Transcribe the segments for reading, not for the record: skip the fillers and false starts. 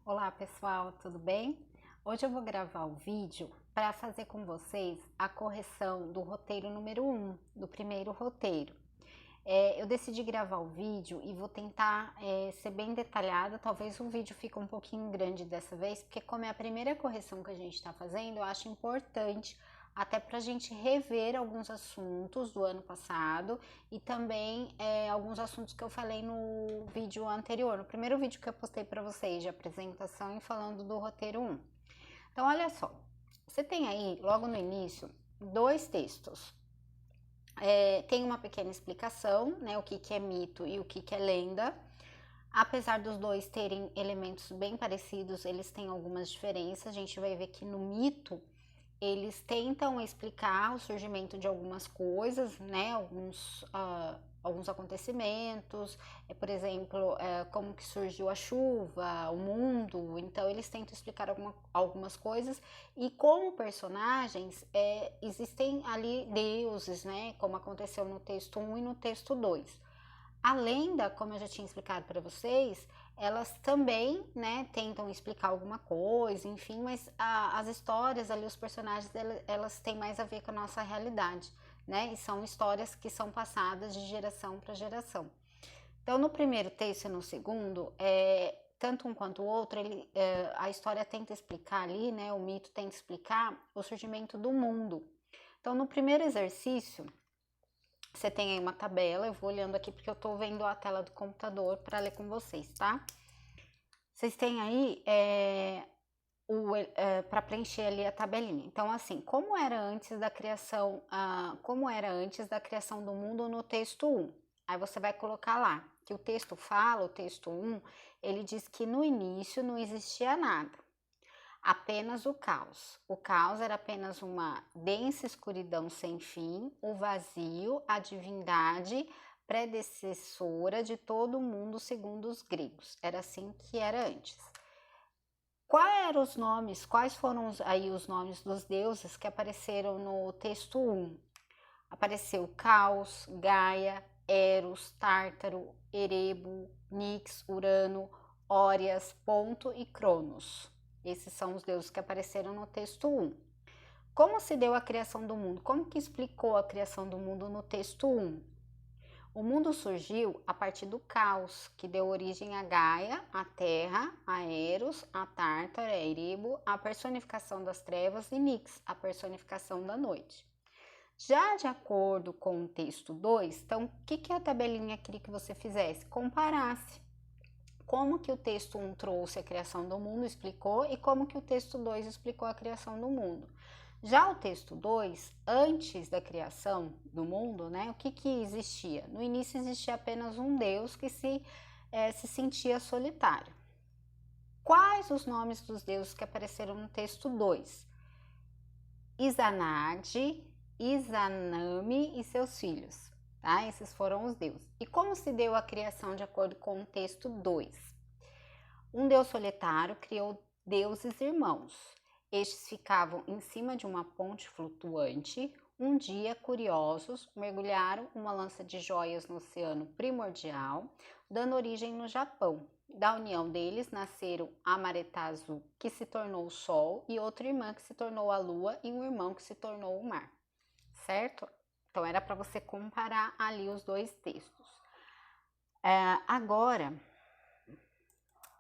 Olá pessoal, tudo bem? Hoje eu vou gravar o vídeo para fazer com vocês a correção do roteiro número 1, do primeiro roteiro. Eu decidi gravar o vídeo e vou tentar ser bem detalhada, talvez o vídeo fique um pouquinho grande dessa vez, porque como é a primeira correção que a gente está fazendo, eu acho importante até para a gente rever alguns assuntos do ano passado e também alguns assuntos que eu falei no vídeo anterior, no primeiro vídeo que eu postei para vocês de apresentação e falando do roteiro 1. Então, olha só, você tem aí, logo no início, dois textos. Tem uma pequena explicação, né, o que é mito e o que é lenda. Apesar dos dois terem elementos bem parecidos, eles têm algumas diferenças. A gente vai ver que no mito eles tentam explicar o surgimento de algumas coisas, né, alguns acontecimentos, por exemplo, como que surgiu a chuva, o mundo. Então eles tentam explicar algumas coisas, e como personagens existem ali deuses, né, como aconteceu no texto 1 e no texto 2. A lenda, como eu já tinha explicado para vocês, elas também, né, tentam explicar alguma coisa, enfim, mas as histórias ali, os personagens, elas têm mais a ver com a nossa realidade, né, e são histórias que são passadas de geração para geração. Então, no primeiro texto e no segundo, tanto um quanto o outro, a história tenta explicar ali, né, o mito tenta explicar o surgimento do mundo. Então, no primeiro exercício, você tem aí uma tabela, eu vou olhando aqui porque eu tô vendo a tela do computador para ler com vocês, tá? Vocês têm aí para preencher ali a tabelinha. Então, assim, como era antes da criação, do mundo no texto 1? Aí você vai colocar lá que o texto fala, o texto 1, ele diz que no início não existia nada, apenas o caos. O caos era apenas uma densa escuridão sem fim, o vazio, a divindade predecessora de todo o mundo segundo os gregos. Era assim que era antes. Quais foram aí os nomes dos deuses que apareceram no texto 1? Apareceu Caos, Gaia, Eros, Tártaro, Erebo, Nix, Urano, Órias, Ponto e Cronos. Esses são os deuses que apareceram no texto 1. Como se deu a criação do mundo? Como que explicou a criação do mundo no texto 1? O mundo surgiu a partir do caos, que deu origem a Gaia, a Terra, a Eros, a Tártaro, a Erebo, a personificação das trevas, e Nix, a personificação da noite. Já de acordo com o texto 2, então, o que a tabelinha queria que você fizesse? Comparasse como que o texto 1 trouxe a criação do mundo, explicou, e como que o texto 2 explicou a criação do mundo. Já o texto 2, antes da criação do mundo, né, o que existia? No início existia apenas um Deus que se sentia solitário. Quais os nomes dos deuses que apareceram no texto 2? Izanade, Izanami e seus filhos, tá? Esses foram os deuses. E como se deu a criação de acordo com o texto 2? Um deus solitário criou deuses irmãos. Estes ficavam em cima de uma ponte flutuante. Um dia, curiosos, mergulharam uma lança de joias no oceano primordial, dando origem no Japão. Da união deles nasceram a Maretá Azul, que se tornou o Sol, e outra irmã que se tornou a Lua, e um irmão que se tornou o Mar. Certo? Então era para você comparar ali os dois textos. Agora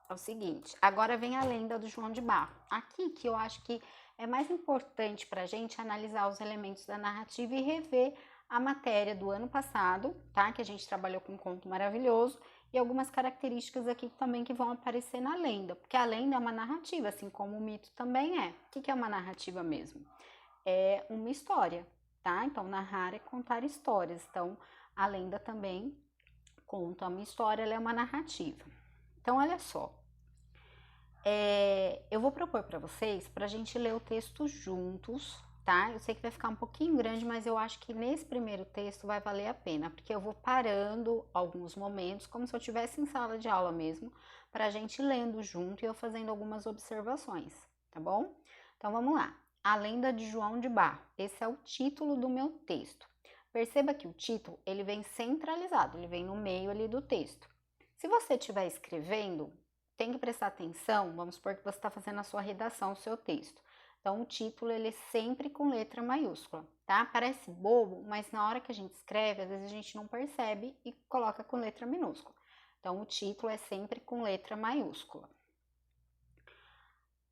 é o seguinte, agora vem a lenda do João de Barro. Aqui que eu acho que é mais importante para a gente analisar os elementos da narrativa e rever a matéria do ano passado, tá? Que a gente trabalhou com um conto maravilhoso, e algumas características aqui também que vão aparecer na lenda, porque a lenda é uma narrativa, assim como o mito também é. O que é uma narrativa mesmo? É uma história, tá? Então, narrar é contar histórias. Então, a lenda também conta uma história, ela é uma narrativa. Então, olha só. Eu vou propor para vocês para a gente ler o texto juntos, tá? Eu sei que vai ficar um pouquinho grande, mas eu acho que nesse primeiro texto vai valer a pena, porque eu vou parando alguns momentos, como se eu estivesse em sala de aula mesmo, para a gente lendo junto e eu fazendo algumas observações, tá bom? Então vamos lá. A Lenda de João de Barro. Esse é o título do meu texto. Perceba que o título, ele vem centralizado, ele vem no meio ali do texto. Se você estiver escrevendo, tem que prestar atenção, vamos supor que você está fazendo a sua redação, o seu texto. Então, o título, ele é sempre com letra maiúscula, tá? Parece bobo, mas na hora que a gente escreve, às vezes a gente não percebe e coloca com letra minúscula. Então, o título é sempre com letra maiúscula.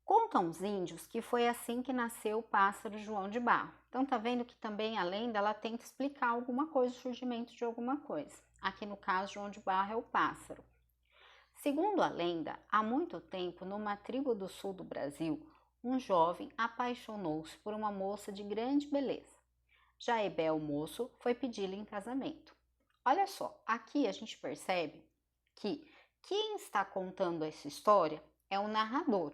Contam os índios que foi assim que nasceu o pássaro João de Barro. Então, tá vendo que também a lenda, ela tenta explicar alguma coisa, o surgimento de alguma coisa. Aqui no caso, João de Barro é o pássaro. Segundo a lenda, há muito tempo, numa tribo do sul do Brasil, um jovem apaixonou-se por uma moça de grande beleza. Jaebé, o moço, foi pedi-la em casamento. Olha só, aqui a gente percebe que quem está contando essa história é o narrador.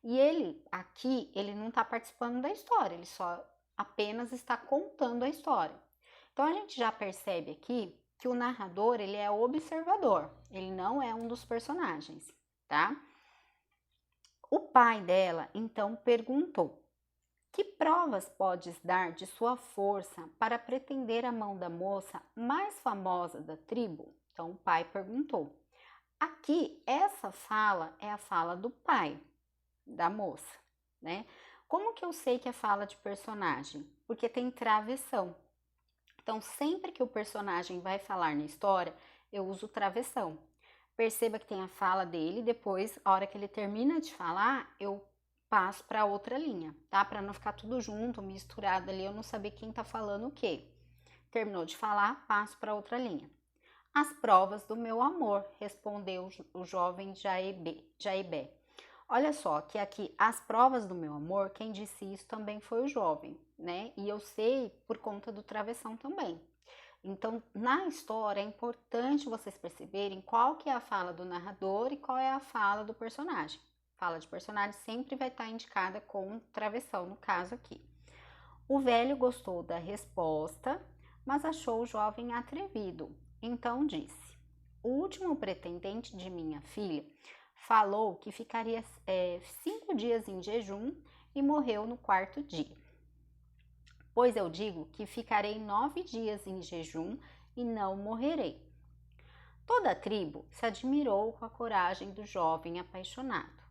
E ele, aqui, ele não está participando da história, ele só apenas está contando a história. Então, a gente já percebe aqui que o narrador, ele é observador, ele não é um dos personagens, tá? O pai dela, então, perguntou: que provas podes dar de sua força para pretender a mão da moça mais famosa da tribo? Então, o pai perguntou. Aqui, essa fala é a fala do pai da moça, né? Como que eu sei que é fala de personagem? Porque tem travessão. Então, sempre que o personagem vai falar na história, eu uso travessão. Perceba que tem a fala dele, depois, a hora que ele termina de falar, eu passo para outra linha, tá? Para não ficar tudo junto, misturado ali, eu não saber quem tá falando o quê. Terminou de falar, passo para outra linha. As provas do meu amor, respondeu o jovem Jaibé. Olha só, que aqui, as provas do meu amor, quem disse isso também foi o jovem, né? E eu sei por conta do travessão também. Então, na história, é importante vocês perceberem qual que é a fala do narrador e qual é a fala do personagem. Fala de personagem sempre vai estar indicada com travessão, no caso aqui. O velho gostou da resposta, mas achou o jovem atrevido. Então disse: o último pretendente de minha filha falou que ficaria 5 dias em jejum e morreu no 4º dia. Pois eu digo que ficarei 9 dias em jejum e não morrerei. Toda a tribo se admirou com a coragem do jovem apaixonado.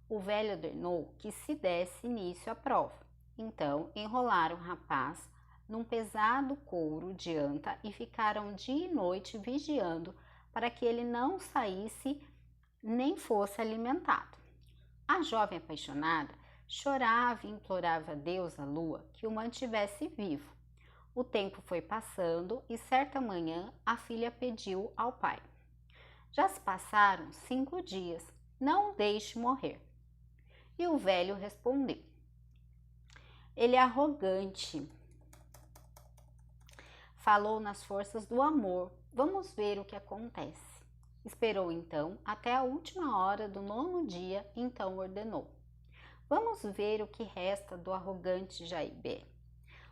O velho ordenou que se desse início à prova. Então enrolaram o rapaz num pesado couro de anta e ficaram dia e noite vigiando para que ele não saísse nem fosse alimentado. A jovem apaixonada chorava e implorava a Deus, a lua, que o mantivesse vivo. O tempo foi passando e certa manhã a filha pediu ao pai: já se passaram 5 dias, não o deixe morrer. E o velho respondeu: ele é arrogante, falou nas forças do amor, vamos ver o que acontece. Esperou então até a última hora do 9º dia, então ordenou: vamos ver o que resta do arrogante Jaibé.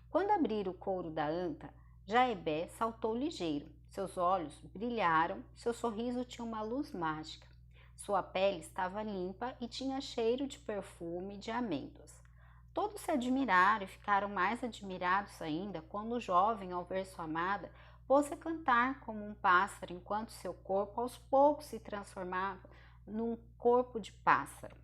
Quando abriram o couro da anta, Jaibé saltou ligeiro. Seus olhos brilharam, seu sorriso tinha uma luz mágica. Sua pele estava limpa e tinha cheiro de perfume de amêndoas. Todos se admiraram e ficaram mais admirados ainda quando o jovem, ao ver sua amada, pôs-se a cantar como um pássaro, enquanto seu corpo aos poucos se transformava num corpo de pássaro.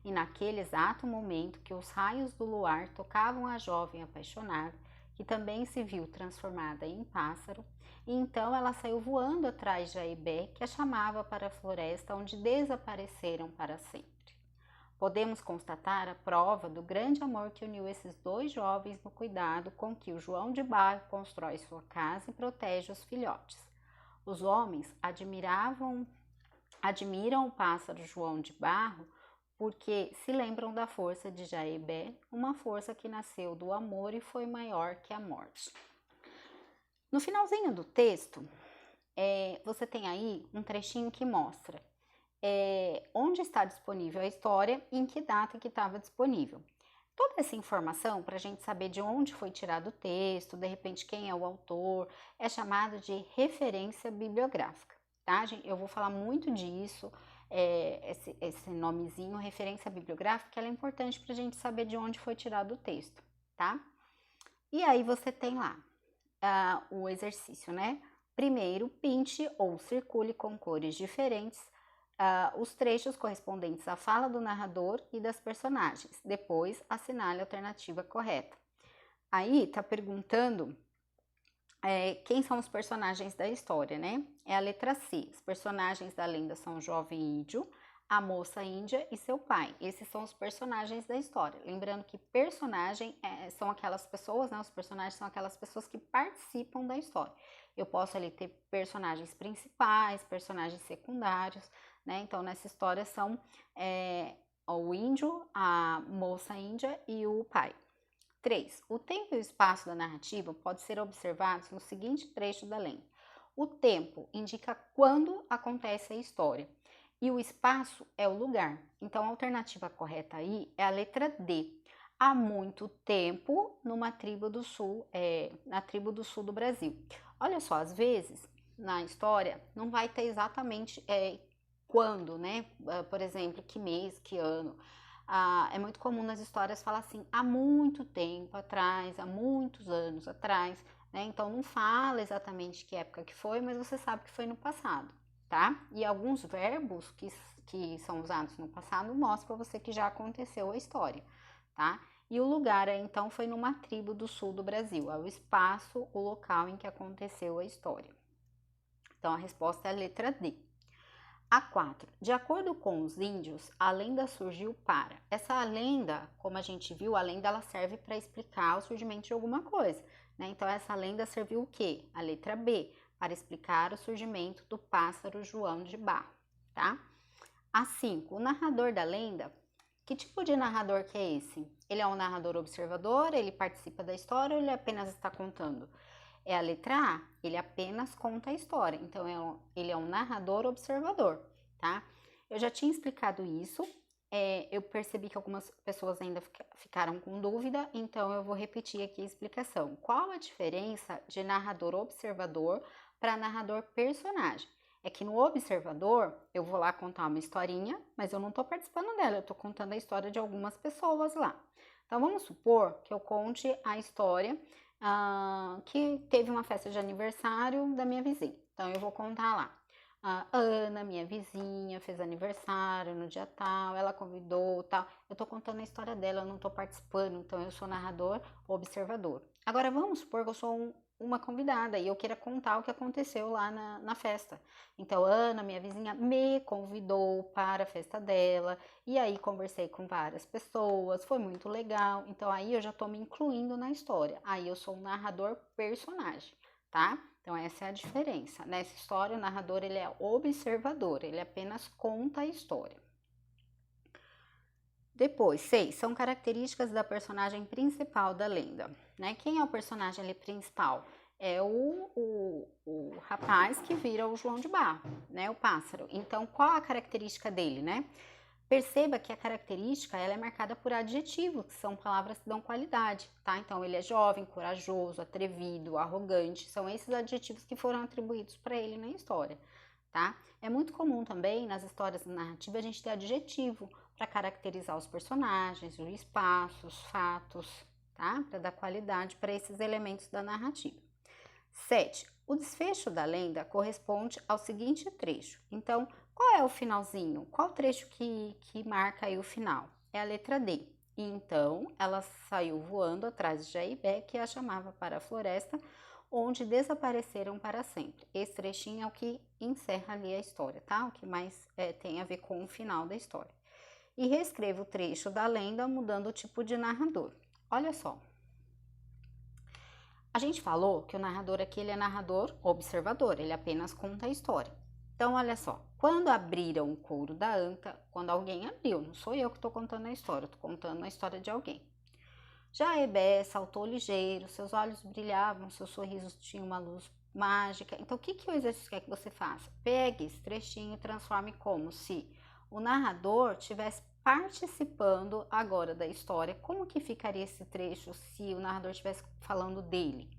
E naquele exato momento que os raios do luar tocavam a jovem apaixonada, que também se viu transformada em pássaro, e então ela saiu voando atrás de Jaibé, que a chamava para a floresta, onde desapareceram para sempre. Podemos constatar a prova do grande amor que uniu esses dois jovens no cuidado com que o João de Barro constrói sua casa e protege os filhotes. Os homens admiram o pássaro João de Barro porque se lembram da força de Jaibé, uma força que nasceu do amor e foi maior que a morte. No finalzinho do texto, você tem aí um trechinho que mostra onde está disponível a história e em que data que estava disponível. Toda essa informação, para a gente saber de onde foi tirado o texto, de repente quem é o autor, é chamado de referência bibliográfica, tá? Eu vou falar muito disso, esse nomezinho, referência bibliográfica, ela é importante para a gente saber de onde foi tirado o texto, tá? E aí você tem lá o exercício, né? Primeiro, pinte ou circule com cores diferentes os trechos correspondentes à fala do narrador e das personagens. Depois, assinale a alternativa correta. Aí, tá perguntando quem são os personagens da história, né? É a letra C. Os personagens da lenda são o jovem índio, a moça índia e seu pai. Esses são os personagens da história. Lembrando que personagem são aquelas pessoas, né? Os personagens são aquelas pessoas que participam da história. Eu posso ali ter personagens principais, personagens secundários, né? Então, nessa história são o índio, a moça índia e o pai. 3. O tempo e o espaço da narrativa pode ser observados no seguinte trecho da lenda. O tempo indica quando acontece a história e o espaço é o lugar. Então, a alternativa correta aí é a letra D. Há muito tempo numa tribo do sul, na tribo do sul do Brasil. Olha só, às vezes na história não vai ter exatamente quando, né? Por exemplo, que mês, que ano. É muito comum nas histórias falar assim, há muito tempo atrás, há muitos anos atrás, né? Então não fala exatamente que época que foi, mas você sabe que foi no passado, tá? E alguns verbos que são usados no passado mostram para você que já aconteceu a história, tá? E o lugar, então, foi numa tribo do sul do Brasil, é o espaço, o local em que aconteceu a história. Então a resposta é a letra D. A 4. De acordo com os índios, a lenda surgiu para. Essa lenda, como a gente viu, a lenda ela serve para explicar o surgimento de alguma coisa, né? Então essa lenda serviu o quê? A letra B, para explicar o surgimento do pássaro João de Barro, tá? A 5. O narrador da lenda, que tipo de narrador que é esse? Ele é um narrador observador, ele participa da história ou ele apenas está contando? É a letra A, ele apenas conta a história, então ele é um narrador observador, tá? Eu já tinha explicado isso, eu percebi que algumas pessoas ainda ficaram com dúvida, então eu vou repetir aqui a explicação. Qual a diferença de narrador observador para narrador personagem? É que no observador, eu vou lá contar uma historinha, mas eu não estou participando dela, eu estou contando a história de algumas pessoas lá. Então, vamos supor que eu conte a história que teve uma festa de aniversário da minha vizinha. Então, eu vou contar lá. A Ana, minha vizinha, fez aniversário no dia tal, ela convidou, tal. Eu tô contando a história dela, eu não tô participando, então eu sou narrador, observador. Agora, vamos supor que eu sou uma convidada e eu queira contar o que aconteceu lá na festa. Então, Ana, minha vizinha, me convidou para a festa dela, e aí conversei com várias pessoas, foi muito legal. Então, aí eu já tô me incluindo na história. Aí eu sou um narrador personagem, tá? Então, essa é a diferença. Nessa história, o narrador ele é observador, ele apenas conta a história. Depois, 6. São características da personagem principal da lenda, né? Quem é o personagem ali principal? É o rapaz que vira o João de Barro, né? O pássaro. Então, qual a característica dele, né? Perceba que a característica ela é marcada por adjetivos, que são palavras que dão qualidade, tá? Então, ele é jovem, corajoso, atrevido, arrogante, são esses adjetivos que foram atribuídos para ele na história, tá? É muito comum também, nas histórias narrativas, a gente ter adjetivo para caracterizar os personagens, o espaço, os fatos, tá? Para dar qualidade para esses elementos da narrativa. 7. O desfecho da lenda corresponde ao seguinte trecho. Então, qual é o finalzinho? Qual trecho que marca aí o final? É a letra D. E então, ela saiu voando atrás de Jaibé, que a chamava para a floresta, onde desapareceram para sempre. Esse trechinho é o que encerra ali a história, tá? O que mais tem a ver com o final da história. E reescreva o trecho da lenda mudando o tipo de narrador. Olha só. A gente falou que o narrador aqui ele é narrador observador, ele apenas conta a história. Então, olha só, quando abriram o couro da anta, quando alguém abriu, não sou eu que estou contando a história, estou contando a história de alguém. Já Ebé saltou ligeiro, seus olhos brilhavam, seu sorriso tinha uma luz mágica. Então, o que o exercício quer que você faça? Pegue esse trechinho e transforme como se o narrador tivesse participando agora da história. Como que ficaria esse trecho se o narrador estivesse falando dele?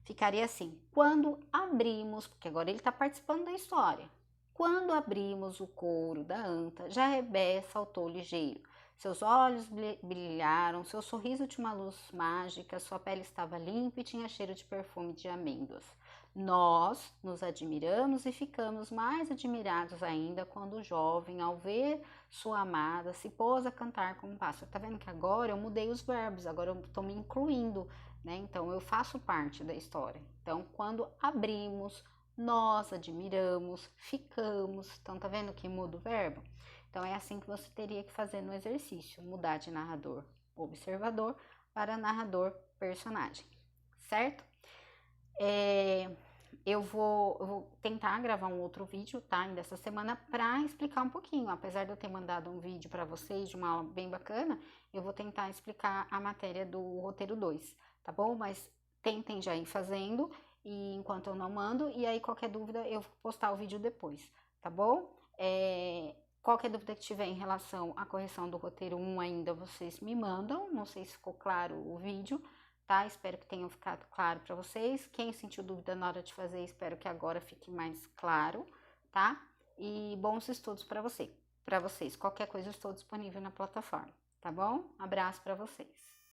Ficaria assim, quando abrimos, porque agora ele está participando da história. Quando abrimos o couro da anta, Jaebé saltou ligeiro. Seus olhos brilharam, seu sorriso tinha uma luz mágica, sua pele estava limpa e tinha cheiro de perfume de amêndoas. Nós nos admiramos e ficamos mais admirados ainda quando o jovem, ao ver sua amada, se pôs a cantar como um pássaro. Tá vendo que agora eu mudei os verbos, agora eu tô me incluindo, né? Então eu faço parte da história. Então, quando abrimos, nós admiramos, ficamos. Então, tá vendo que muda o verbo? Então, é assim que você teria que fazer no exercício: mudar de narrador observador para narrador personagem, certo? Eu vou tentar gravar um outro vídeo, tá? Ainda essa semana para explicar um pouquinho. Apesar de eu ter mandado um vídeo para vocês de uma aula bem bacana, eu vou tentar explicar a matéria do roteiro 2, tá bom? Mas tentem já ir fazendo e enquanto eu não mando, e aí qualquer dúvida eu vou postar o vídeo depois, tá bom? Qualquer dúvida que tiver em relação à correção do roteiro 1 ainda, vocês me mandam. Não sei se ficou claro o vídeo, tá? Espero que tenha ficado claro para vocês. Quem sentiu dúvida na hora de fazer, espero que agora fique mais claro, tá? E bons estudos para vocês. Qualquer coisa eu estou disponível na plataforma, tá bom? Abraço para vocês.